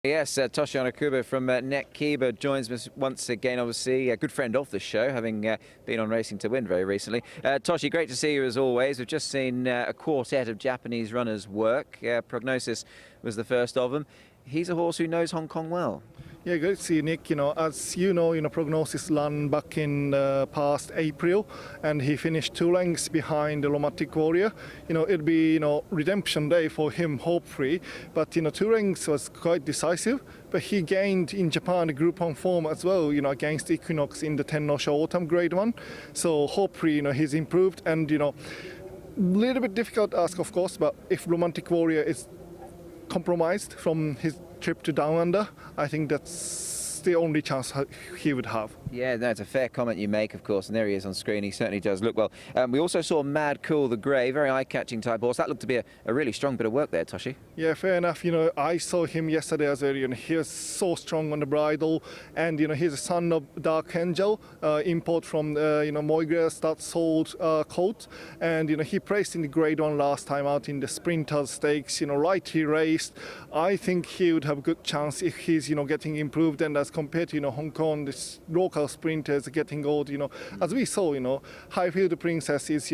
Yes, Toshihiro Onikubo from HKIR joins us once again, obviously a good friend of the show, having been on Racing to Win very recently. Toshi, great to see you as always. We've just seen a quartet of Japanese runners work. Prognosis was the first of them. He's a horse who knows Hong Kong well. Yeah, great to see you, Nick. As you know, Prognosis ran back in past April, and he finished 2 lengths behind the Romantic Warrior. It'll be redemption day for him, hopefully. But 2 lengths was quite decisive. But he gained in Japan the Group 1 form as well. Against Equinox in the Tennosha Autumn Grade 1. So hopefully, he's improved. And little bit difficult to ask, of course. But if Romantic Warrior is compromised from his trip to Down Under, I think that's the only chance he would have. Yeah, no, it's a fair comment you make, of course, and there he is on screen. He certainly does look well. We also saw Mad Cool the Grey, very eye-catching type horse. That looked to be a really strong bit of work there, Toshi. Yeah, fair enough. I saw him yesterday as well. He was so strong on the bridle, and he's a son of Dark Angel, import from Moigrass that sold colt, and he placed in the Grade 1 last time out in the Sprinters Stakes. Right, he raced. I think he would have a good chance if he's getting improved, and as compared to Hong Kong, this local sprinters getting old. As we saw, Highfield Princess is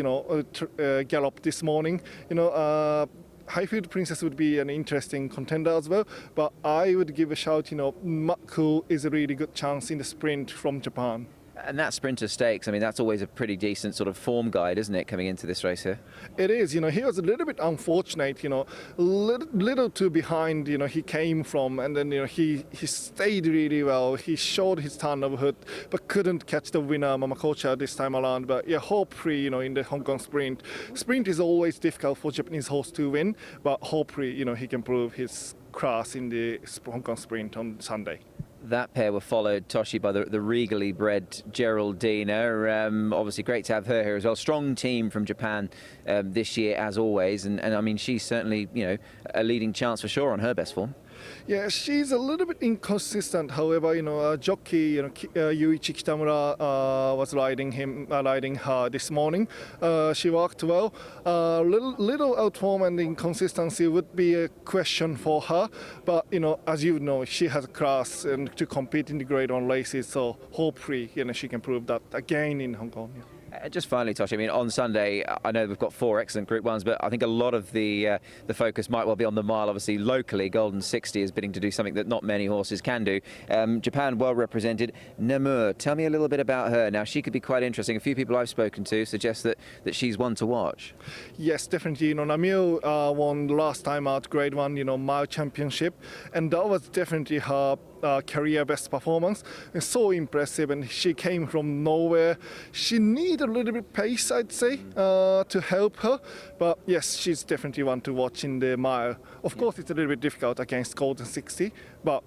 gallop this morning. Highfield Princess would be an interesting contender as well, but I would give a shout. Maku is a really good chance in the sprint from Japan. And that Sprinter Stakes, I mean, that's always a pretty decent sort of form guide, isn't it, coming into this race here? It is. He was a little bit unfortunate, little too behind, he came from, and then, he stayed really well. He showed his turn of hood, but couldn't catch the winner, Mamakocha, this time around. But yeah, hopefully, in the Hong Kong sprint. Sprint is always difficult for Japanese horse to win, but hopefully, he can prove his class in the Hong Kong sprint on Sunday. That pair were followed, Toshi, by the regally bred Geraldina. Obviously great to have her here as well. Strong team from Japan this year, as always. And I mean, she's certainly, a leading chance for sure on her best form. Yeah, she's a little bit inconsistent. However, jockey, Yuichi Kitamura was riding her this morning. She worked well. Little outform and inconsistency would be a question for her. But as you know, she has class and to compete in the Grade 1 races. So hopefully, she can prove that again in Hong Kong. Yeah. Just finally, Toshi, I mean, on Sunday, I know we've got 4 excellent Group 1s, but I think a lot of the focus might well be on the mile. Obviously, locally, Golden 60 is bidding to do something that not many horses can do. Japan well represented. Namur, tell me a little bit about her. Now, she could be quite interesting. A few people I've spoken to suggest that she's one to watch. Yes, definitely. Namur won last time out Grade 1, mile championship, and that was definitely her career best performance. It's so impressive, and she came from nowhere. She needed a little bit pace, I'd say, to help her, but yes, she's definitely one to watch in the mile. Of course, it's a little bit difficult against Golden 60, but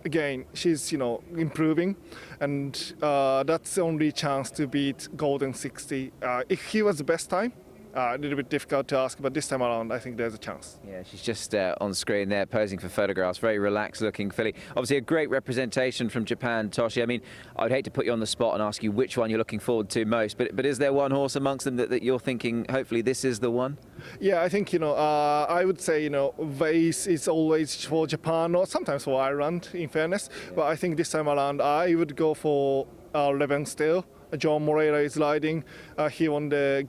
again, she's improving, and that's the only chance to beat Golden 60. If he was the best time, a little bit difficult to ask, but this time around, I think there's a chance. Yeah, she's just on screen there, posing for photographs. Very relaxed-looking filly. Obviously, a great representation from Japan, Toshi. I mean, I'd hate to put you on the spot and ask you which one you're looking forward to most, but is there one horse amongst them that you're thinking, hopefully, this is the one? Yeah, I think, I would say, Vase is always for Japan, or sometimes for Ireland, in fairness. Yeah. But I think this time around, I would go for Levenstill. John Moreira is riding. He won the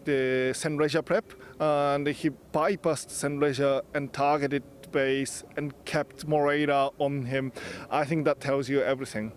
the St. Leger Prep, and he bypassed St. Leger and targeted base and kept Moreira on him. I think that tells you everything.